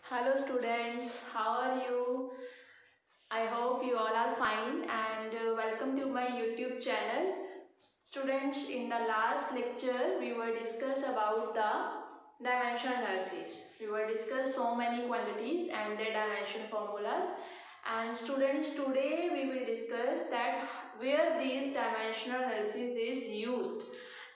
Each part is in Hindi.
Hello students, how are you? I hope you all are fine and welcome to my YouTube channel. Students, in the last lecture we were discuss about the dimension analysis. We were discuss so many quantities and their dimension formulas. And students, today we will discuss that where these dimensional analysis is used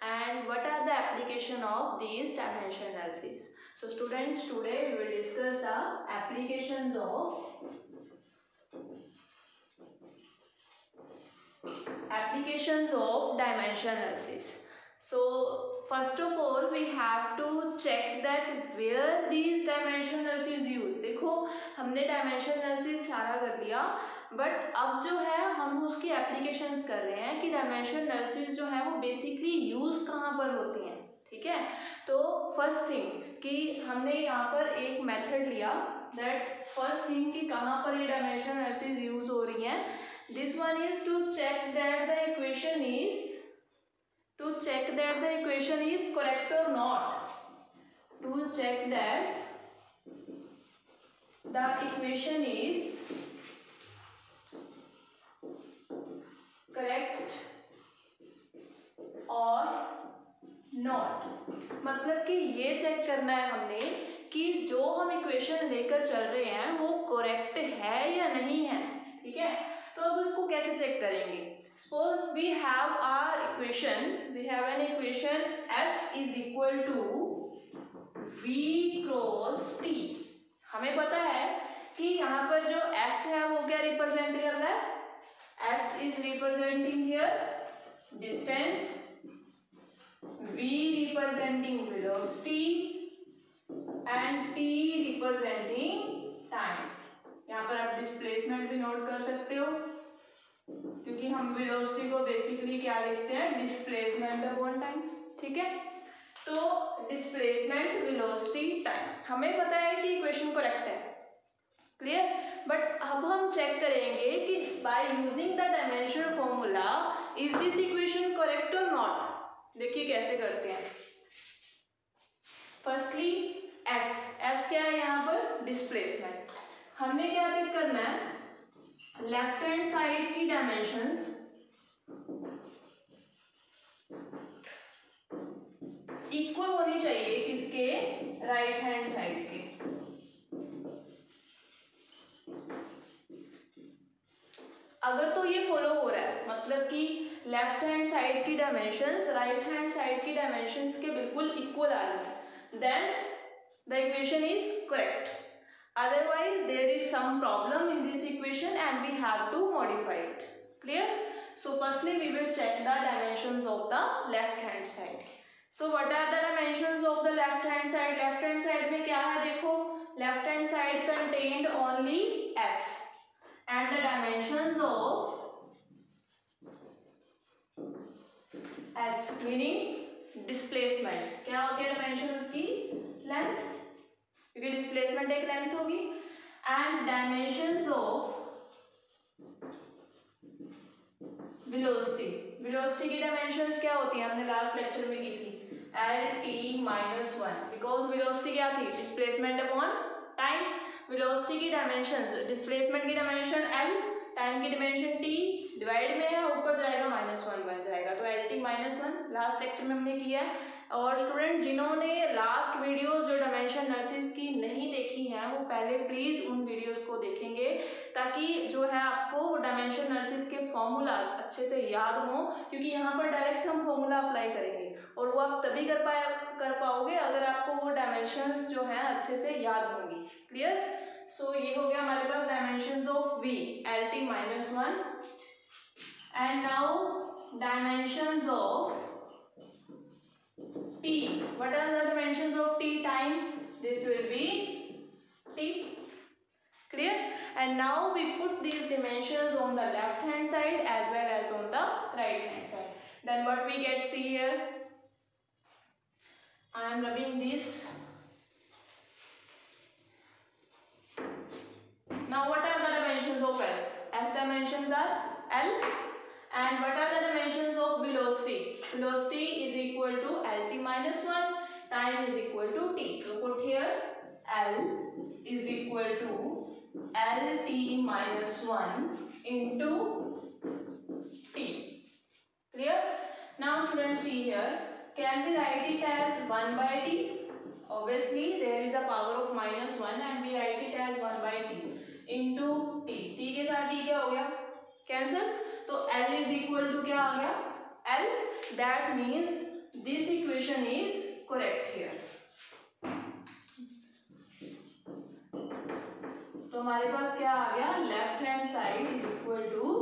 and what are the application of these dimension analysis. So students, today we will discuss the applications of dimension analysis. So first of all we have to check that where these dimension analysis used. देखो हमने dimension analysis सारा कर लिया, बट अब जो है हम उसकी एप्लीकेशंस कर रहे हैं कि डायमेंशन एनालिसिस जो है वो बेसिकली यूज कहाँ पर होती हैं. ठीक है, तो फर्स्ट थिंग कि हमने यहाँ पर एक मेथड लिया, दैट फर्स्ट थिंग कि कहाँ पर ये डायमेंशन एनालिसिस यूज हो रही है. This one is to check that the equation is correct और not. To check that the equation is correct और नॉट. मतलब कि ये चेक करना है हमने कि जो हम इक्वेशन लेकर चल रहे हैं वो करेक्ट है या नहीं है. ठीक है, तो अब उसको कैसे चेक करेंगे. Suppose we have an equation S is equal to V cross T. हमें पता है कि यहाँ पर जो S है वो क्या रिप्रेजेंट कर रहा है. S is representing here distance, V representing velocity and T representing time. यहाँ पर आप डिस्प्लेसमेंट भी नोट कर सकते हो, क्योंकि हम वेलोसिटी को बेसिकली क्या लिखते हैं, डिस्प्लेसमेंट अपॉन टाइम. ठीक है, तो डिस्प्लेसमेंट, वेलोसिटी, टाइम. हमें पता है कि इक्वेशन करेक्ट है. क्लियर. बट अब हम चेक करेंगे कि by using the dimension formula is this equation correct और नॉट. देखिए कैसे करते हैं. फर्स्टली एस क्या है यहाँ पर, डिस्प्लेसमेंट. हमने क्या चेक करना है, लेफ्ट हैंड साइड की डायमेंशंस इक्वल होनी चाहिए किसके, राइट हैंड साइड के. अगर तो ये फॉलो हो रहा है, मतलब कि लेफ्ट हैंड साइड की डायमेंशंस राइट हैंड साइड की डायमेंशंस के बिल्कुल इक्वल आ रही है, then the equation is correct. Otherwise there is some problem in this equation and we have to modify it. Clear? So firstly we will check the dimensions of the left hand side. So what are the dimensions of the left hand side? Left hand side में क्या है, देखो left hand side contained only S and the dimensions of S meaning displacement. क्या होती है dimensions की, length, क्योंकि डिस्प्लेसमेंट एक लेंथ होगी, एंड डायमेंशंस ऑफ वेलोसिटी की डायमेंशंस क्या होती है, हमने लास्ट लेक्चर में की थी, Lt-1, बिकॉज वेलोसिटी क्या थी, डिस्प्लेसमेंट अपॉन टाइम. वेलोसिटी की डायमेंशंस, डिस्प्लेसमेंट की डायमेंशन L, टाइम की डायमेंशन T, डिवाइड में है, ऊपर जाएगा -1 बन जाएगा, तो Lt-1 लास्ट लेक्चर में हमने किया है. और स्टूडेंट जिन्होंने लास्ट वीडियोस जो डायमेंशन एनालिसिस की नहीं देखी हैं वो पहले प्लीज़ उन वीडियोस को देखेंगे, ताकि जो है आपको डायमेंशन एनालिसिस के फॉर्मूलाज अच्छे से याद हों, क्योंकि यहाँ पर डायरेक्ट हम फॉर्मूला अप्लाई करेंगे और वो आप तभी कर पाओगे अगर आपको वो डायमेंशंस जो हैं अच्छे से याद होंगी. क्लियर. सो ये हो गया हमारे पास dimensions of V, Lt-1, and now dimensions of T. What are the dimensions of T? Time. This will be T. Clear? And now we put these dimensions on the left hand side as well as on the right hand side. Then what we get, see here, I am rubbing this. Now what are the dimensions of S? S dimensions are L. And what are the dimensions of velocity? Velocity is equal to Lt-1, time is equal to T. So put here L is 1 into t. Clear? Now students, see here, can we write it as 1 by t? Obviously there is a power of -1 and we write it as 1 by t into t. t के साथ t क्या हो गया? कैंसिल. तो L is equal to क्या आ गया? L. That means this equation is correct here. तो हमारे पास क्या आ गया? Left hand side is equal to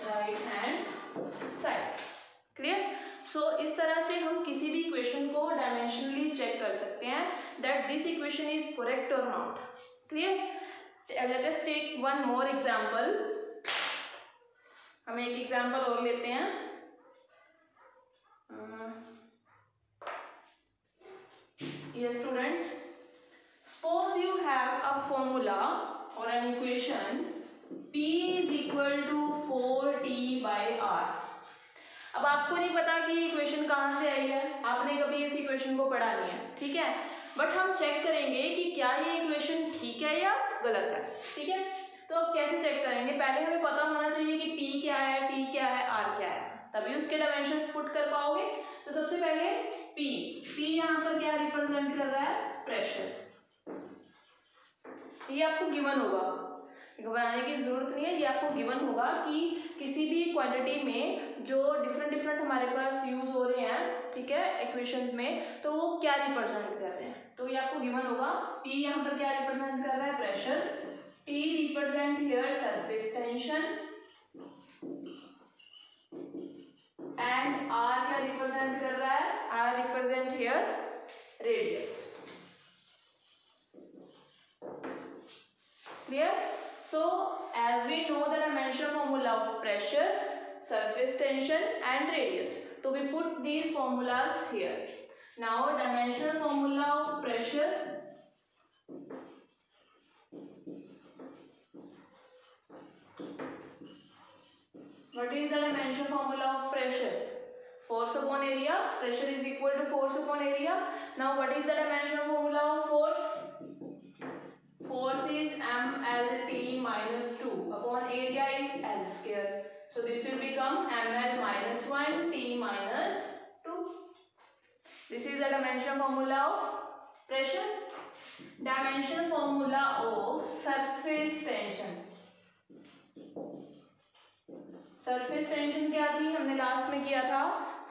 right hand side. Clear? So इस तरह से हम किसी भी इक्वेशन को डायमेंशनली चेक कर सकते हैं that this equation is correct और not. Clear? Let us take one more example. हम एक एग्जांपल और लेते हैं. Yes students, suppose you have a formula or an equation P is equal to 4t by r. अब आपको नहीं पता कि ये इक्वेशन कहाँ से आई है, आपने कभी इस इक्वेशन को पढ़ा नहीं है, ठीक है, बट हम चेक करेंगे कि क्या ये इक्वेशन ठीक है या गलत है. ठीक है, तो अब कैसे चेक करेंगे? पहले हमें पता होना चाहिए कि P क्या है, T क्या है, R क्या है, तभी उसके डायमेंशंस पुट कर पाओगे. तो सबसे पहले P यहाँ पर क्या रिप्रेजेंट कर रहा है? प्रेशर. ये आपको गिवन होगा, घबराने की जरूरत नहीं है, ये आपको गिवन होगा कि किसी भी क्वांटिटी में जो डिफरेंट हमारे पास यूज हो रहे हैं, ठीक है, इक्वेशंस में, तो वो क्या रिप्रेजेंट कर रहे हैं, तो ये आपको गिवन होगा. P यहाँ पर क्या रिप्रेजेंट कर रहा है? Pressure. T represent here surface tension and R क्या रिप्रेजेंट कर रहा है? R represent here radius. Clear? So as we know the dimension formula of pressure, surface tension and radius, so we put these formulas here. Now dimensional formula of pressure, what is the dimensional formula of pressure? Force upon area. Pressure is equal to force upon area. Now what is the dimensional formula of force? Force is mLT minus 2 upon area is L square. So this will become mL minus 1 T minus 2. This is the dimension formula of pressure. Dimension formula of surface tension. Surface tension क्या थी? हमने लास्ट में किया था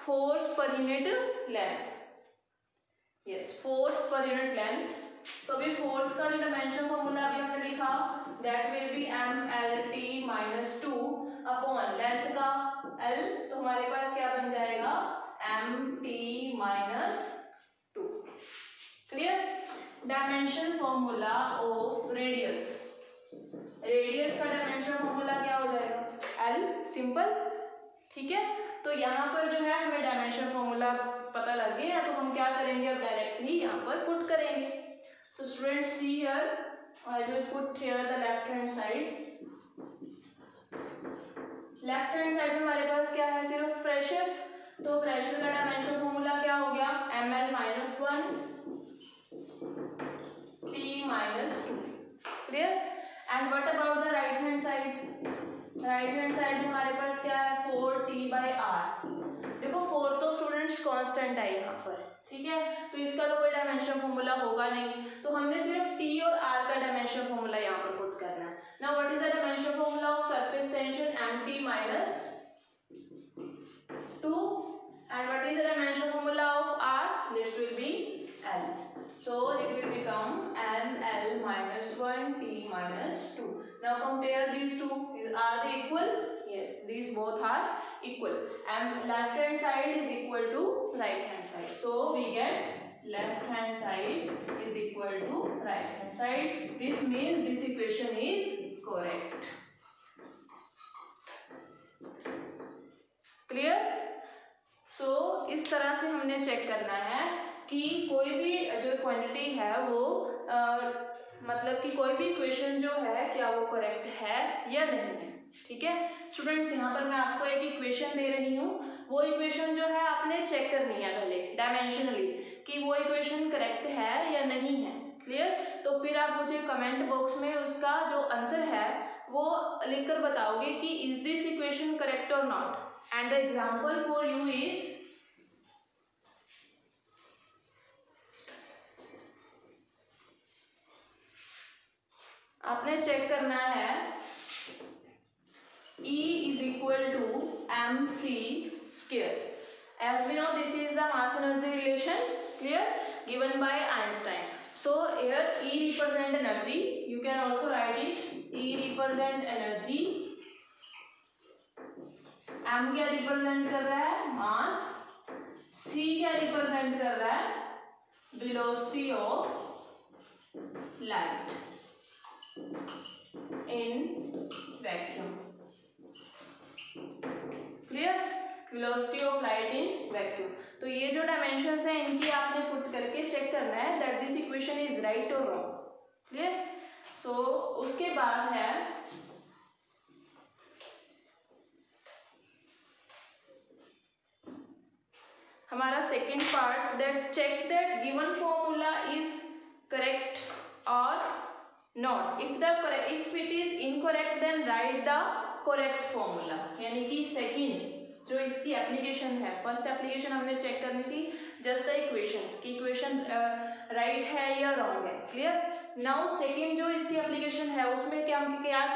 force per unit length. Yes, force per unit length. तो अभी फोर्स का जो डायमेंशन फॉर्मूला अभी हमने लिखा that will be mLT minus 2 upon length का L. तो हमारे पास क्या बन जाएगा? MT minus 2. Clear? Dimension formula of radius. Radius का डायमेंशन फॉर्मूला क्या हो जाएगा? L. सिंपल. ठीक है, तो यहाँ पर जो है हमें डायमेंशन फॉर्मूला पता लग गया, तो हम क्या करेंगे? अब डायरेक्टली यहाँ पर पुट करेंगे. So students, see here, I will put here the left hand side. Left hand side में हमारे पास क्या है? सिर्फ प्रेशर. तो प्रेशर का डायमेंशन फॉर्मूला क्या हो गया? mL minus 1 T minus 2. Clear? And what about the right hand side? Right hand side में हमारे पास क्या है? 4t by r. देखो 4 तो स्टूडेंट्स कांस्टेंट है यहाँ पर, ठीक है, तो इसका तो कोई डायमेंशन फॉर्मूला होगा नहीं, तो हमने सिर्फ t और r का डायमेंशन फॉर्मूला यहाँ पर पुट करना है. Now what is the dimension formula of surface tension? mt minus 2. and what is the dimension formula of r? This will be L. So it will become mL minus 1 T minus 2. Now compare these two. Are they equal? Yes, these both are equal. And left hand side is equal to right hand side. So we get left hand side is equal to right hand side. This means this equation is correct. Clear? So इस तरह से हमने चेक करना है कि कोई भी जो क्वांटिटी है वो मतलब कि कोई भी इक्वेशन जो है क्या वो करेक्ट है या नहीं है. ठीक है स्टूडेंट्स, यहाँ पर मैं आपको एक इक्वेशन दे रही हूँ, वो इक्वेशन जो है आपने चेक करनी है पहले डायमेंशनली कि वो इक्वेशन करेक्ट है या नहीं है. क्लियर? तो फिर आप मुझे कमेंट बॉक्स में उसका जो आंसर है वो लिखकर बताओगे कि इज दिस इक्वेशन करेक्ट और not. And the example for you is आपने चेक करना है E is equal to mc square. As we know, this is the mass energy relation, clear, given by Einstein. So here E represent energy. You can also write it. E represent energy. M क्या represent कर रहा है? Mass. C क्या represent कर रहा है? Velocity of light in vacuum. Clear, velocity of light in vacuum. तो ये जो डायमेंशंस हैं इनकी आपने पुट करके चेक करना है that this equation is right और रॉन्ग। क्लियर। सो उसके बाद है हमारा second part that check that given formula is correct और not. If it is incorrect then write the correct formula. यानी कि सेकंड जो इसकी एप्लीकेशन है, फर्स्ट एप्लीकेशन हमने चेक करनी थी जस्ट द इक्वेशन कि इक्वेशन राइट है या रॉन्ग है। क्लियर। नाउ सेकंड जो इसकी एप्लीकेशन है उसमें क्या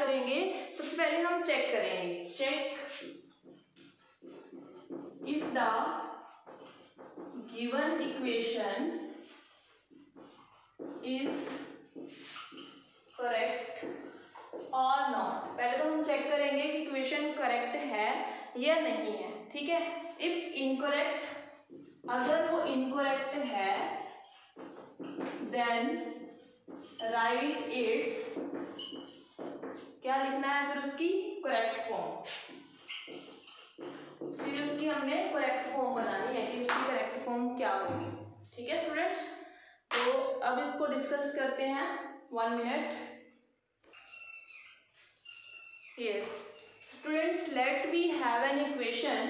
करेंगे, सबसे पहले हम चेक करेंगे, check if the given equation is correct और नॉट। पहले तो हम चेक करेंगे कि इक्वेशन करेक्ट है या नहीं है। ठीक है। इफ इनकरेक्ट, अगर वो इनकरेक्ट है देन राइट इट्स, क्या लिखना है फिर उसकी करेक्ट फॉर्म। फिर उसकी हमने करेक्ट फॉर्म बनानी है कि उसकी करेक्ट फॉर्म क्या होगी। ठीक है स्टूडेंट्स। तो अब इसको डिस्कस करते हैं 1 minute. Yes, students, let we have an equation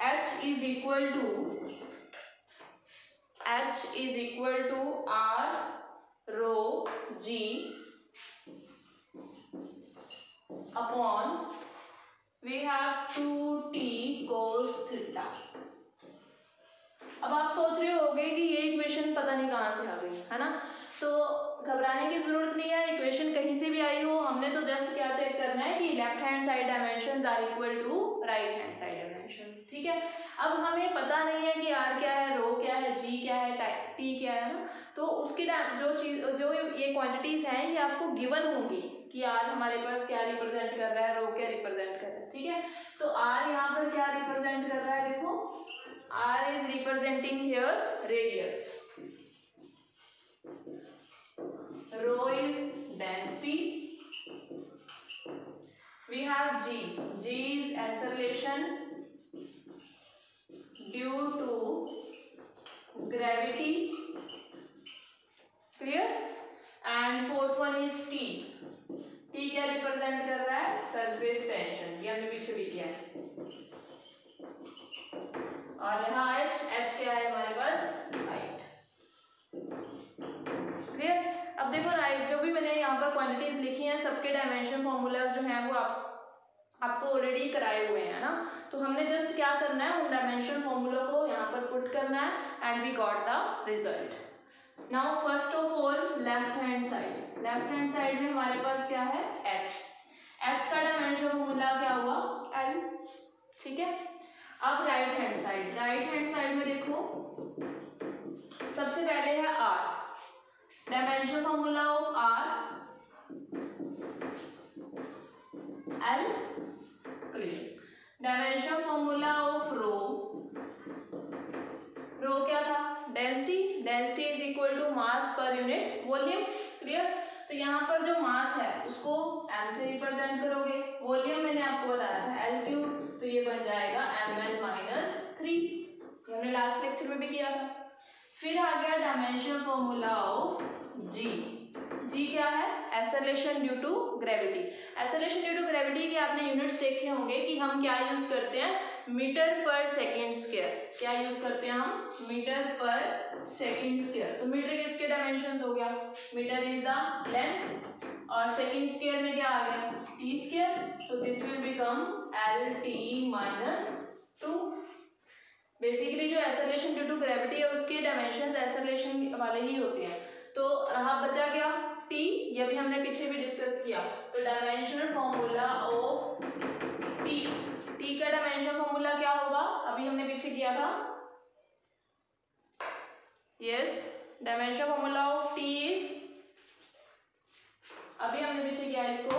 h is equal to r rho g upon we have 2t cos theta। अब आप सोच रहे होगे कि ये इक्वेशन पता नहीं कहाँ से आ गई, है ना। तो घबराने की जरूरत नहीं है, इक्वेशन कहीं से भी आई हो, हमने तो जस्ट क्या चेक करना है कि left hand side dimensions are equal to right hand side dimensions. ठीक है। अब हमें पता नहीं है कि आर क्या है, रो क्या है, जी क्या है, टी क्या है ना। तो उसकी जो ये क्वांटिटीज हैं ये आपको गिवन होंगी कि आर हमारे पास क्या रिप्रेजेंट कर रहा है, रो क्या रिप्रेजेंट कर रहा है। ठीक है। तो आर यहाँ पर क्या रिप्रेजेंट कर रहा है, देखो R is representing here radius, rho is density, we have g is acceleration due to gravity, clear, and fourth one is t क्या रिप्रेजेंट कर रहा है, सरफेस टेंशन, ये हमने पीछे भी किया है। और यहाँ h क्या है हमारे पास, हाइट। क्लियर। अब देखो राइट जो भी मैंने यहाँ पर क्वांटिटीज लिखी हैं सबके डायमेंशन फॉर्मूलाज जो हैं वो आपको ऑलरेडी कराए हुए हैं ना। तो हमने जस्ट क्या करना है, उन डायमेंशन फॉर्मूला को यहाँ पर पुट करना है and we got the result. Now first of all left hand side में हमारे पास क्या है, h का डायमेंशन फॉर्मूला क्या हुआ, l। ठीक है। अब राइट हैंड साइड में देखो सबसे पहले है r, dimension formula of r l, dimension formula of rho क्या था, density is equal to mass पर यूनिट वॉल्यूम। क्लियर। तो यहाँ पर जो मास है उसको m से रिप्रेजेंट करोगे, वॉल्यूम मैंने आपको बताया था L3, तो ये बन जाएगा ml-3, हमने लास्ट लेक्चर में भी किया था। फिर आ गया डायमेंशन फॉर्मूला ऑफ जी क्या है, acceleration due to gravity. Acceleration due to gravity के आपने यूनिट्स देखे होंगे कि हम क्या यूज करते हैं, मीटर पर सेकेंड स्क्वायर। क्या यूज करते हैं हम, मीटर पर सेकेंड स्क्वायर। तो मीटर किसके डायमेंशंस हो गया, मीटर इज द लेंथ और सेकेंड स्क्वायर में क्या आ गया T square, so this will become L T minus 2। Basically जो एक्सेलरेशन ड्यू टू ग्रेविटी है उसके डायमेंशन एक्सेलरेशन वाले ही होते हैं। तो रहा बचा क्या टी, ये भी हमने पीछे भी डिस्कस किया। तो dimensional formula of T, T का डायमेंशनल फॉर्मूला क्या होगा, अभी हमने पीछे किया था, yes dimensional formula of T is, अभी हमने पीछे किया इसको,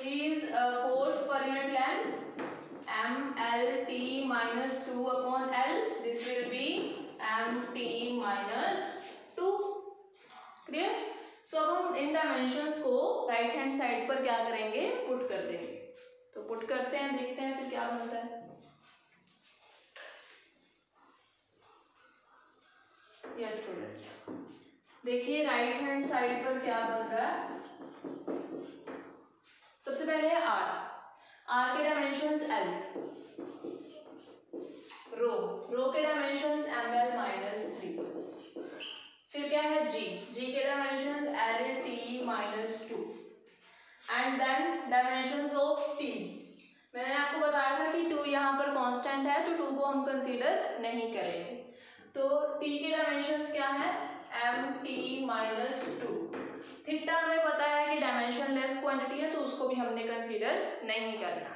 is force per unit length mlt minus 2 upon L, this will be mt minus 2। Clear. सो अब हम इन डायमेंशंस को राइट हैंड साइड पर क्या करेंगे पुट कर देंगे। तो पुट करते हैं, देखते हैं फिर क्या बनता है। यस स्टूडेंट्स, देखिए राइट हैंड साइड पर क्या बन रहा है। सबसे पहले है आर के डायमेंशंस एल, रो के डायमेंशंस ml माइनस 3, फिर क्या है जी के dimensions L T minus 2 and then dimensions of T. मैंने आपको बताया था कि 2 यहाँ पर कांस्टेंट है तो 2 को हम कंसीडर नहीं करेंगे। तो टी के डायमेंशंस क्या है एम टी माइनस 2। थीटा हमें पता है कि डायमेंशन लेस क्वांटिटी है तो उसको भी हमने कंसीडर नहीं करना है,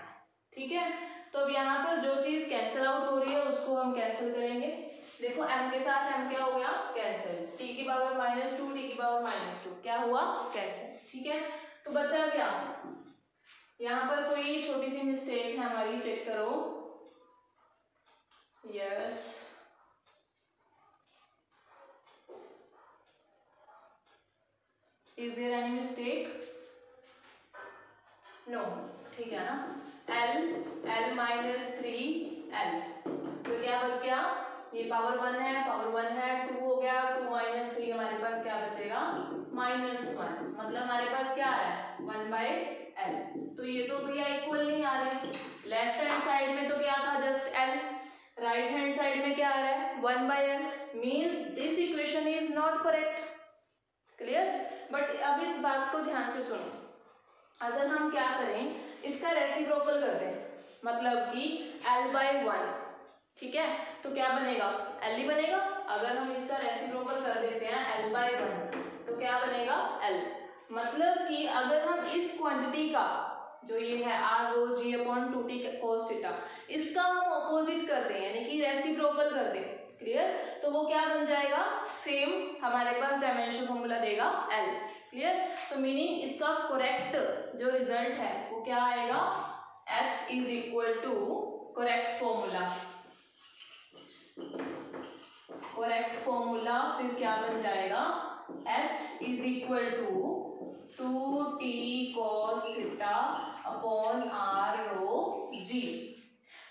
ठीक है। तो अब यहाँ पर जो चीज कैंसिल आउट हो रही है उसको हम कैंसिल करेंगे। देखो m के साथ m क्या हो गया कैंसिल, t की पावर माइनस 2 t की पावर माइनस 2 क्या हुआ कैंसिल, ठीक है। तो बचा क्या, यहाँ पर कोई छोटी सी मिस्टेक है हमारी, चेक करो। Yes Is there any mistake? No, ठीक है ना। L माइनस 3 L, तो क्या बच गया, ये पावर 1 है, पावर 1 है, 2 हो गया, 2 माइनस 3 हमारे पास क्या बचेगा -1, मतलब हमारे पास क्या आ रहा है 1/L। तो ये तो भैया इक्वल नहीं आ रहे। लेफ्ट हैंड साइड में तो क्या था just L, right hand side में क्या आ रहा है 1/L, means this equation is not correct. Clear. But अब इस बात को ध्यान से सुनो, अगर हम क्या करें इसका रेसिप्रोकल कर दें, मतलब कि L/1, ठीक है, तो क्या बनेगा L ही बनेगा। अगर हम इसका रेसिप्रोकल कर देते हैं L/1 तो क्या बनेगा L, मतलब कि अगर हम इस क्वांटिटी का जो ये है r(ρg/2t cos थीटा) इसका हम ऑपोजिट कर दें यानी कि रेसिप्रोकल कर दें, क्लियर, तो वो क्या बन जाएगा सेम हमारे पास डायमेंशन फॉर्मूला देगा L, क्लियर। तो मीनिंग इसका करेक्ट जो रिजल्ट है वो क्या आएगा H is equal to correct formula, फिर क्या बन जाएगा H is equal to 2t cos theta upon r(ρg)।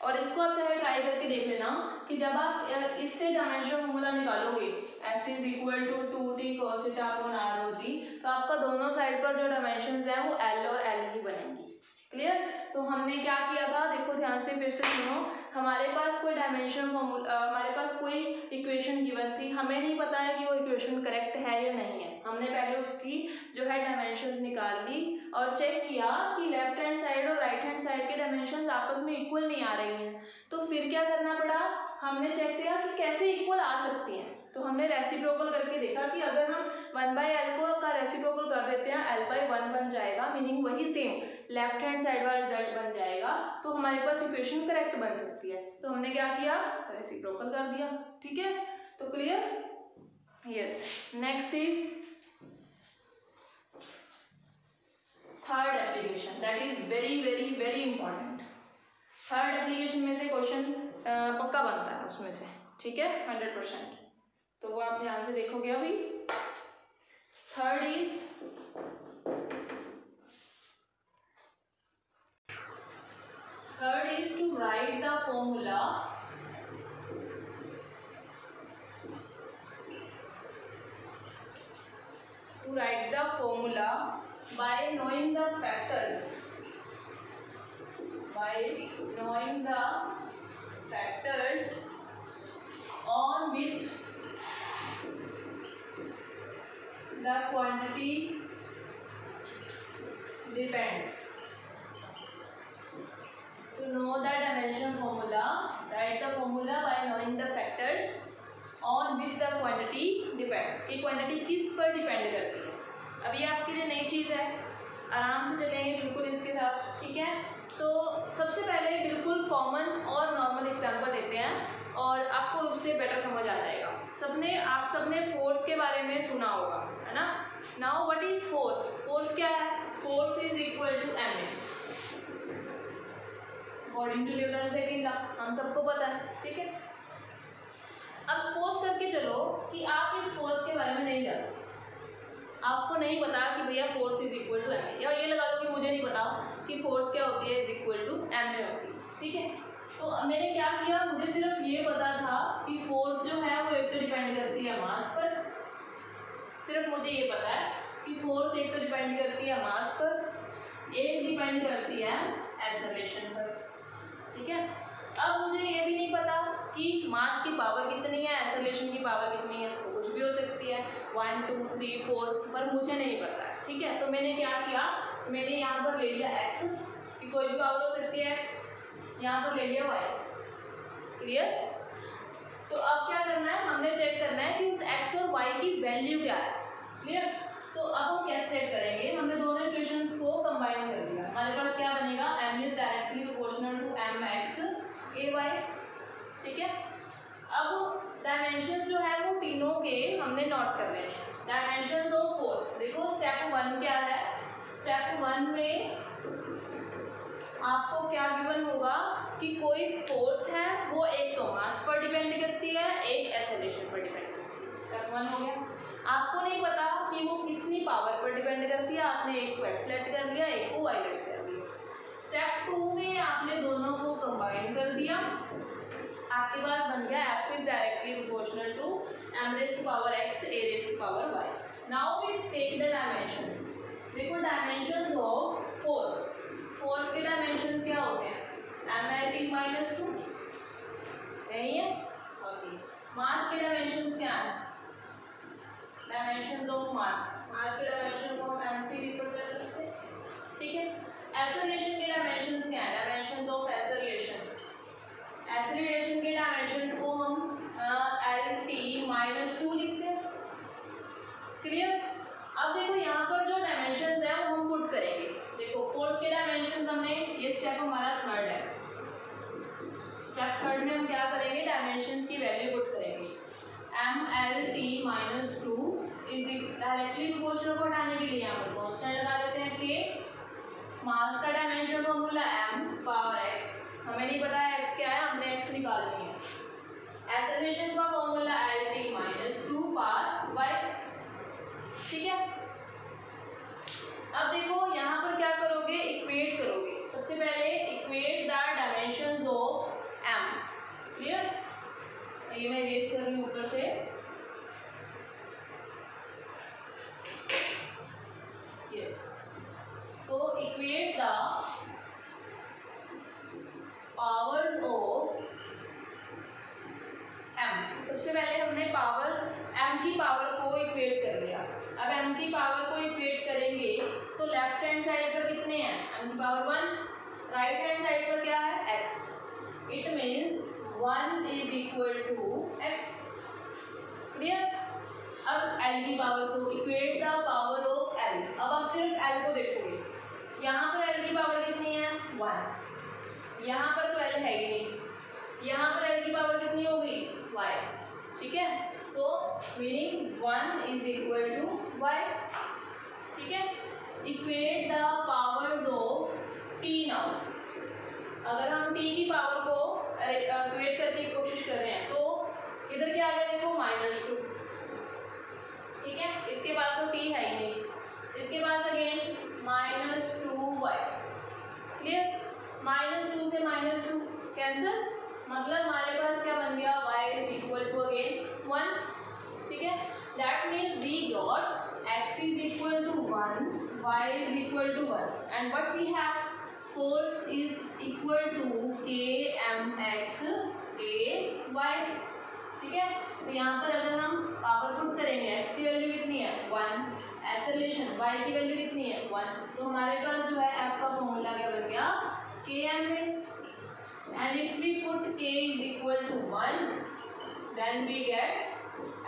और इसको आप चाहे ट्राई करके देख लेना कि जब आप इससे डायमेंशन फॉर्मूला निकालोगे H is equal to 2t cos theta upon r(ρg), तो आपका दोनों साइड पर जो डायमेंशंस हैं वो L और L ही बनेंगी, क्लियर। तो हमने क्या किया था, देखो ध्यान से फिर से सुनो, हमारे पास कोई डायमेंशन फॉर्मूला, हमारे पास कोई इक्वेशन गिवन थी, हमें नहीं पता है कि वो इक्वेशन करेक्ट है या नहीं है। हमने पहले उसकी जो है डायमेंशंस निकाल ली और चेक किया कि लेफ्ट हैंड साइड और राइट हैंड साइड के डायमेंशंस आपस में इक्वल नहीं आ रही हैं। तो फिर क्या करना पड़ा, हमने चेक किया कि कैसे इक्वल आ सकती हैं। तो हमने रेसिप्रोकल करके देखा कि अगर हम 1/L को का रेसिप्रोकल कर देते हैं L/1 बन जाएगा, मीनिंग वही सेम लेफ्ट हैंड साइड वाला रिजल्ट बन जाएगा, तो हमारे पास इक्वेशन करेक्ट बन सकती है। तो हमने क्या किया रेसिप्रोकल कर दिया, ठीक है। तो clear. Yes, next is third application, that is very very very important. Third application में से क्वेश्चन पक्का बनता है उसमें से, ठीक है 100%, तो वो आप ध्यान से देखोगे। अभी third is to write the formula by knowing the factors on which the quantity depends. To know the dimension formula, write the formula by knowing the factors on which the quantity depends। कि क्वांटिटी किस पर डिपेंड करती है। अभी आपके लिए नई चीज़ है, आराम से चलेंगे बिल्कुल इसके साथ, ठीक है। तो सबसे पहले बिल्कुल कॉमन और नॉर्मल एग्जांपल देते हैं और आपको उससे बेटर समझ आ जाएगा। आप सबने फोर्स के बारे में सुना होगा, है ना। Now what is force? Force क्या है? Force is equal to M A according to Newton second law, हम सबको पता है, ठीक है। अब सपोज करके चलो कि आप इस फोर्स के बारे में नहीं जानते, आपको नहीं पता कि भैया force is equal to M A, या ये लगा लो कि मुझे नहीं पता कि फोर्स क्या होती है, is equal to M A होती है, ठीक है। तो मैंने क्या किया, मुझे सिर्फ ये पता था कि फोर्स जो है वो एक तो डिपेंड करती है मास पर, सिर्फ मुझे ये पता है कि फोर्स एक तो डिपेंड करती है मास पर, एक डिपेंड करती है एक्सेलरेशन पर, ठीक है। अब मुझे ये भी नहीं पता कि मास की पावर कितनी है, एक्सेलरेशन की पावर कितनी है, तो कुछ भी हो सकती है 1 2 3 4, पर मुझे नहीं पता है, ठीक है। तो मैंने क्या किया, मैंने यहाँ पर ले लिया x कि कोई भी पावर हो सकती है x, यहाँ पर ले लिया y, क्लियर। तो अब क्या करना है, हमने चेक करना है कि उस x और y की वैल्यू क्या है, क्लियर। तो अब हम कैसे चेक करेंगे, हमने दोनों इक्वेशंस को कंबाइन कर दिया, हमारे पास क्या बनेगा, m is directly proportional to mx ay, ठीक है। अब डायमेंशंस जो है वो तीनों के हमने नोट कर लेने हैं। डायमेंशंस ऑफ फोर्स, देखो स्टेप 1 क्या है, स्टेप 1 में आपको क्या गिवन होगा कि कोई फोर्स है वो एक तो मास पर डिपेंड करती है, एक एक्सेलरेशन पर डिपेंड करती है, स्टेप 1 हो गया। आपको नहीं पता कि वो कितनी पावर पर डिपेंड करती है, आपने एक को x लेट कर लिया, एक को y लेट कर लिया। स्टेप 2 में आपने दोनों को कंबाइन कर दिया, आपके पास बन गया f is directly proportional to m raise to power x a raise to power y। Now we take the dimensions. देखो डायमेंशंस ऑफ फोर्स, फोर्स के डायमेंशंस क्या होते हैं, m/t-2 यही है, ओके। मास के डायमेंशंस क्या है, डायमेंशंस ऑफ मास, मास के डायमेंशन को हम mc रिप्रेजेंट करते हैं, ठीक है। एक्सेलरेशन के डायमेंशंस क्या है, डायमेंशंस ऑफ एक्सेलरेशन, एक्सेलरेशन के डायमेंशंस को हम lt-2 लिखते हैं, क्लियर। अब देखो यहाँ पर जो डायमेंशंस है वो हम पुट करेंगे। देखो फोर्स के डायमेंशंस हमने, ये स्टेप हमारा थर्ड है, स्टेप थर्ड में हम क्या करेंगे, डायमेंशंस की वैल्यू पुट करेंगे। mlt-2 इज डायरेक्टली प्रोपोर्शनल को हटाने के लिए यहाँ पर कांस्टेंट लगा देते हैं k, मास का dimension formula m power x, हमें नहीं पता है x क्या है, हमने x निकाल लिया। एक्सेलरेशन का फॉर्मूला lt-2 पावर y, ठीक है। अब देखो यहाँ पर क्या करोगे, इक्वेट करोगे। सबसे पहले equate the dimensions of m, clear. ये मैं रेज कर रही हूँ ऊपर से, यस। तो equate the powers of m, सबसे पहले हमने पावर m की पावर को इक्वेट कर लिया। अब m की पावर को इक्वेट करेंगे तो लेफ्ट हैंड साइड पर कितने हैं, m की पावर 1, राइट हैंड साइड पर क्या है x, it means 1 is equal to x, clear. अब l की पावर को equate the power of l, अब आप सिर्फ l को देखोगे, यहाँ पर l की पावर कितनी है 1, यहाँ पर तो l है ही नहीं, यहाँ पर l की पावर कितनी होगी y, ठीक है। तो meaning 1 is equal to y, ठीक है। Equate the powers of t now, अगर हम t की पावर को इक्वेट करने की कोशिश कर रहे हैं तो इधर क्या आ गया देखो -2, ठीक है। इसके पास तो t है ही नहीं, इसके पास अगेन -2y, क्लियर। -2 से -2 कैंसिल, मतलब हमारे पास क्या बन गया, y is equal to again 1, ठीक है। That means we got x is equal to 1, y is equal to 1, and what we have, force is equal to kmx ay, ठीक है। तो यहाँ पर अगर हम पावर पुट करेंगे x की वैल्यू कितनी है 1, एक्सेलरेशन y की वैल्यू कितनी है 1, तो हमारे पास जो है f का फॉर्मूला क्या बन गया km है, and if we put k is equal to 1 then we get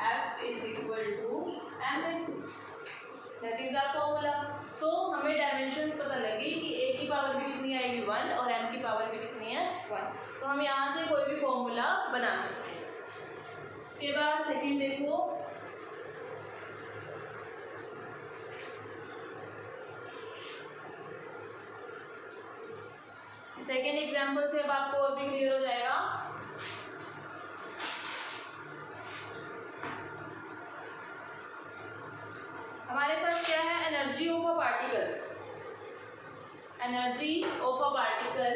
f is equal to m, that is our formula. So हमें डायमेंशंस पता लगी कि a की पावर भी कितनी आएगी 1 और m की पावर भी कितनी है 1, तो हम यहाँ से कोई भी फॉर्मूला बना सकते हैं। उसके बाद सेकंड देखो, सेकेंड एग्जाम्पल से अब आपको और भी क्लियर हो जाएगा। हमारे पास क्या है, energy of a particle, energy of a particle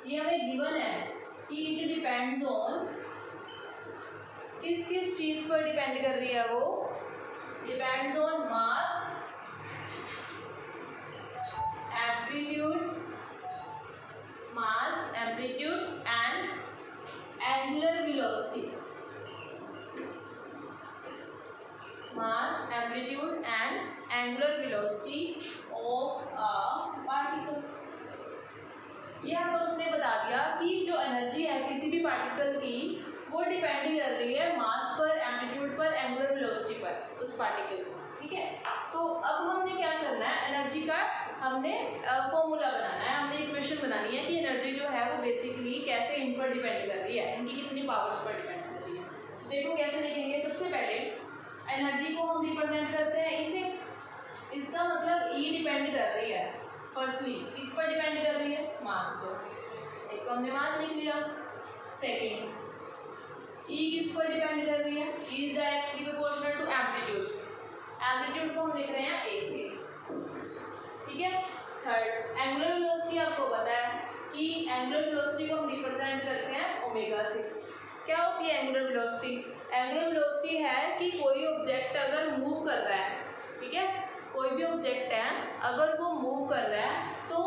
ये हमें गिवन है कि इट डिपेंड्स ऑन, किस किस चीज पर डिपेंड कर रही है वो, depends on mass, amplitude, mass amplitude and angular velocity, mass amplitude and angular velocity of a particle. ये हमें उसने बता दिया कि जो एनर्जी है किसी भी पार्टिकल की वो डिपेंड कर रही है मास पर, एम्पलीट्यूड पर, एंगुलर वेलोसिटी पर उस पार्टिकल को, ठीक है। तो अब हमने क्या करना है, एनर्जी का हमने फॉर्मूला बनाना है, हमने इक्वेशन बनानी है कि एनर्जी जो है वो बेसिकली कैसे इन पर डिपेंड कर रही है, इनकी कितनी पावर्स पर डिपेंड कर रही है। देखो कैसे देखेंगे, सबसे पहले एनर्जी को हम रिप्रेजेंट करते हैं इसे, इसका मतलब ई डिपेंड कर रही है, फर्स्टली किस पर डिपेंड कर रही है, मास पर, एक तो हमने मास लिख लिया। सेकेंड ई किस पर डिपेंड कर रही है, E is directly proportional to amplitude, amplitude को हम लिख रहे हैं ए से, ठीक है। थर्ड एंगुलर वेलोसिटी, आपको पता है कि एंगुलर वेलोसिटी को हम रिप्रेजेंट करते हैं ओमेगा से। क्या होती है एंगुलर वेलोसिटी, एंगुलर वेलोसिटी है कि कोई ऑब्जेक्ट अगर मूव कर रहा है, ठीक है, कोई भी ऑब्जेक्ट है अगर वो मूव कर रहा है तो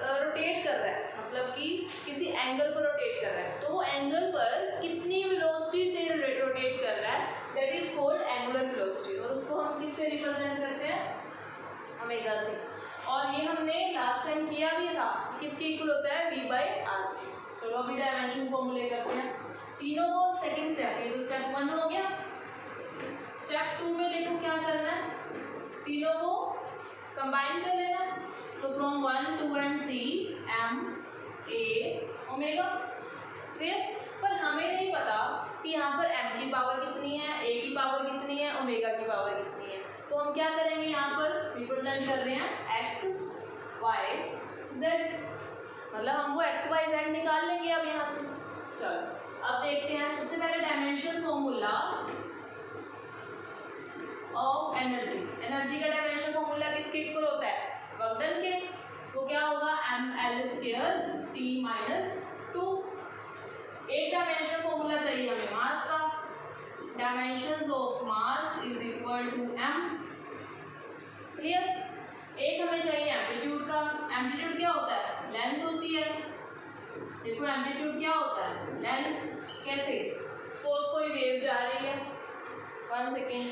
रोटेट कर रहा है, मतलब कि किसी एंगल पर रोटेट कर रहा है, तो वो एंगल पर कितनी वेलोसिटी से रोटेट कर रहा है, that is called angular velocity, और उसको हम किससे रिप्रेजेंट करते हैं, ओमेगा से। और ये हमने लास्ट टाइम किया भी था, किसके इक्वल होता है, v/r। चलो अभी डायमेंशन फॉर्मूले करते हैं तीनों को। सेकंड स्टेप, ये तो स्टेप 1 हो गया। स्टेप 2 में देखो क्या करना है, तीनों को कंबाइन कर लेना। So from 1 2 and 3 m a omega. फिर पर हमें नहीं पता कि यहाँ पर m की पावर कितनी है, a की पावर कितनी है, ओमेगा की पावर कितनी है, तो हम क्या करेंगे, यहाँ पर रिप्रेजेंट कर रहे हैं x y z, मतलब हम वो x y z निकाल लेंगे अब यहाँ से। चलो अब देखते हैं, सबसे पहले dimension formula of energy, energy का डायमेंशन फॉर्मूला किसके इक्वल होता है, वर्क डन के, तो क्या होगा ml² t - 2। एक डायमेंशन फॉर्मूला चाहिए हमें मास का, dimensions of mass is equal to m, clear. एक हमें चाहिए एम्पलीट्यूड का, एम्पलीट्यूड क्या होता है, लेंथ होती है। देखो एम्पलीट्यूड क्या होता है, लेंथ। कैसे, सपोज कोई वेव जा रही है, 1 सेकेंड,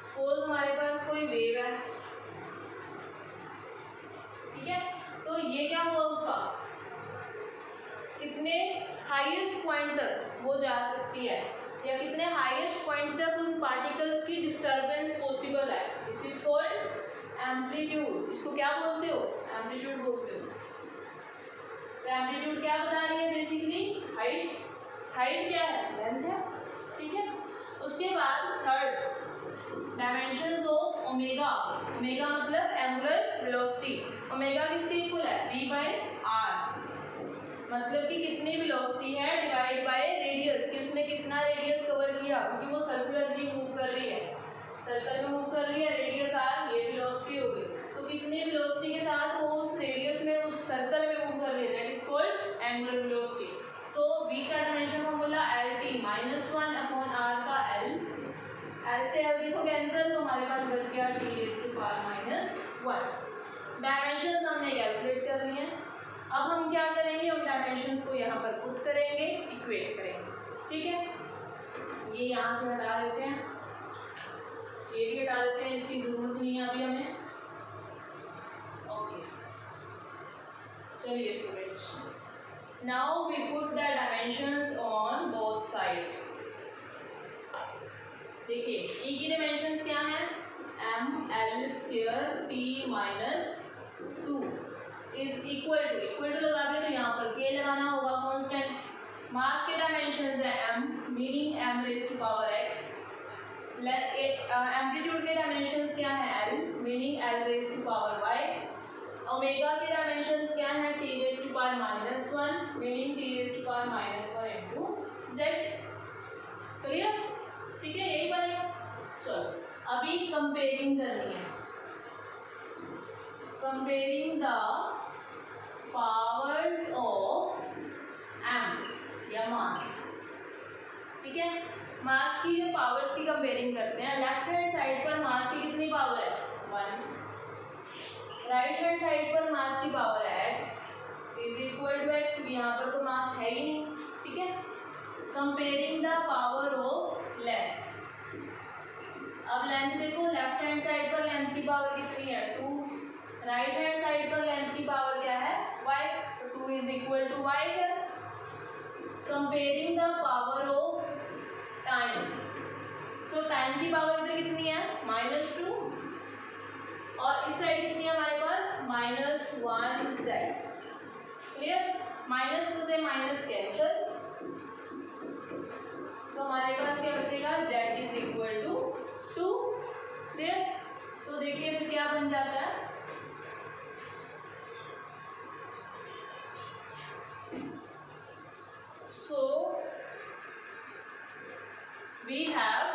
सपोज हमारे पास कोई वेव है, ठीक है, तो ये क्या हुआ, उसका कितने हाईएस्ट पॉइंट तक वो जा सकती है, या कितने हाईएस्ट पॉइंट तक उन पार्टिकल्स की डिस्टर्बेंस पॉसिबल है, दिस इज कॉल्ड एम्पलीट्यूड। इसको क्या बोलते हो, एम्पलीट्यूड बोलते हो। तो एम्पलीट्यूड क्या बता रही है, बेसिकली हाइट, हाइट क्या है, लेंथ है, ठीक है। उसके बाद third dimensions of omega, omega मतलब एंगुलर वेलोसिटी, ओमेगा किसके इक्वल है, v/r, मतलब कि कितनी वेलोसिटी है डिवाइड बाय रेडियस, कि उसने कितना रेडियस कवर किया, क्योंकि वो सर्कुलरली मूव कर रही है, सर्कल में मूव कर रही है, रेडियस r, ये वेलोसिटी हो गई, तो कितनी वेलोसिटी के साथ वो उस रेडियस में, उस सर्कल में मूव कर रही है, that is called angular velocity. So v का डायमेंशन फॉर्मूला lt - 1/r का l, l से l देखो कैंसिल, तो हमारे पास बच गया t⁻⁻1। डायमेंशंस हमने कैलकुलेट कर लिए हैं, डायमेंशंस को यहाँ पर पुट करेंगे, इक्वेट करेंगे, ठीक है। ये यहाँ से हटा देते हैं, ये भी हटा देते हैं, इसकी जरूरत नहीं है अभी हमें। ओके, चलिए students, now we put the dimensions on both side. देखिए ई की डायमेंशंस क्या है, ml² t minus 2 is equal to लगा दे तो यहाँ पर k लगाना होगा कांस्टेंट। मास के डायमेंशंस है m, meaning m raise to power x। Amplitude के डायमेंशंस क्या है l, meaning l raise to power y। Omega के डायमेंशंस क्या है t raise to power -1, meaning t raise to power -1 into z। Clear, ठीक है, यही बनेगा। चलो अभी कंपेयरिंग करनी है, comparing the powers of m या मास, ठीक है। मास की जो पावर्स की कंपेयरिंग करते हैं, लेफ्ट हैंड साइड पर मास की कितनी पावर है 1, राइट हैंड साइड पर मास की पावर है x is equal to x, क्योंकि यहाँ पर तो मास है ही नहीं, ठीक है। Comparing the power of length, अब लेंथ देखो, लेफ्ट हैंड साइड पर लेंथ की पावर कितनी है 2, राइट हैंड साइड पर लेंथ की पावर क्या है y, तो 2 इज इक्वल टू y है। Comparing the power of time, so time की पावर इधर कितनी है -2 और इस साइड कितनी है हमारे पास -1z। क्लियर, माइनस से माइनस कैंसल, तो हमारे पास क्या बचेगा z is equal to 2। Clear, तो देखिए फिर क्या बन जाता है, so we have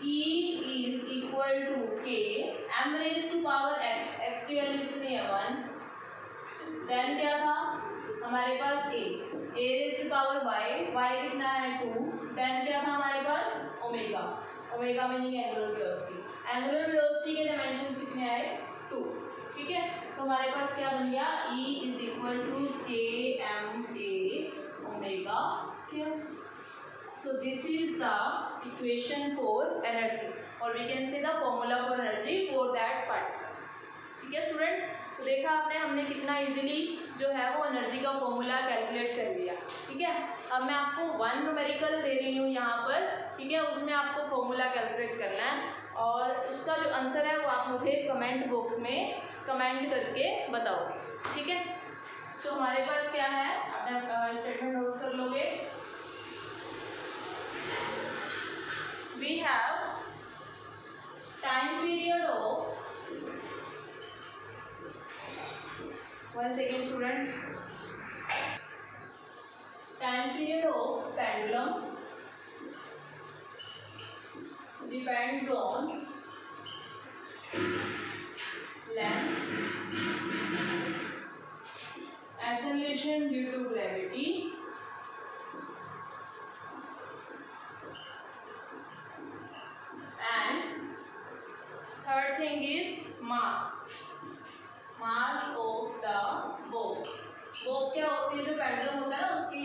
E is equal to k, m raised to power x, x की वैल्यू कितनी है 1, देन क्या था हमारे पास a raised to power y, y कितना है 2, देन क्या था हमारे पास omega, omega meaning angular velocity, angular velocity के डायमेंशंस कितने आए 2, ठीक है। तो हमारे पास क्या बन गया E is equal to k m a omega square. So this is the equation for energy or we can say the formula for energy for that particle, ठीक है स्टूडेंट्स। तो देखा आपने, हमने कितना इजीली जो है वो एनर्जी का फॉर्मूला कैलकुलेट कर लिया, ठीक है। अब मैं आपको 1 न्यूमेरिकल दे रही हूँ यहाँ पर, ठीक है, उसमें आपको फॉर्मूला कैलकुलेट करना है और उसका जो आंसर है वो आप मुझे कमेंट बॉक्स में कमेंट करके बताओगे, ठीक है। सो हमारे पास क्या है, अपना स्टेटमेंट नोट कर लोगे। We have time period of, one second students, time period of pendulum depends on length, acceleration due to gravity, and third thing is mass, mass of the bob। bob क्या होती है, जो पेंडुलम होता है ना उसकी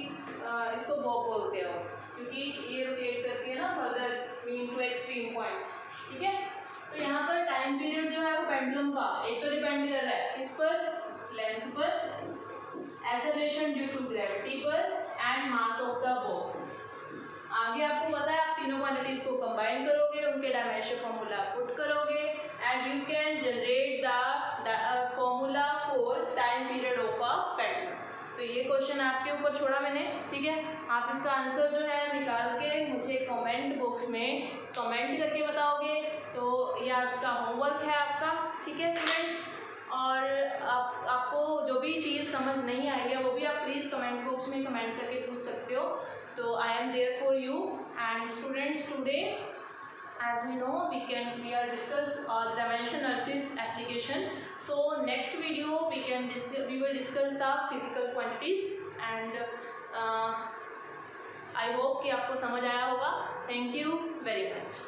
इसको bob बोलते हो, क्योंकि ये रोटेट करती है ना further mean to extreme points, ठीक है। तो यहाँ पर टाइम पीरियड जो है वो पेंडुलम का एक तो डिपेंड कर रहा है इस पर, लेंथ पर, एक्सेलरेशन ड्यू टू ग्रेविटी पर and mass of the bob। आगे आपको पता है आप तीनों क्वांटिटीज को कंबाइन करोगे, उनके डायमेंशन फॉर्मूला पुट करोगे and you can generate the formula for time period of a pendulum. तो ये क्वेश्चन आपके ऊपर छोड़ा मैंने, ठीक है। आप इसका आंसर जो है निकाल के मुझे कमेंट बॉक्स में कमेंट करके बताओगे। तो ये आज का होमवर्क है आपका, ठीक है स्टूडेंट्स। और आपको जो भी चीज़ समझ नहीं आई है वो भी आप प्लीज़ कमेंट बॉक्स में कमेंट करके पूछ सकते हो। So I am there for you and students today, as we know, we are discuss the dimension analysis application. So next video we will discuss the physical quantities and I hope कि आपको समझ आया होगा। Thank you very much.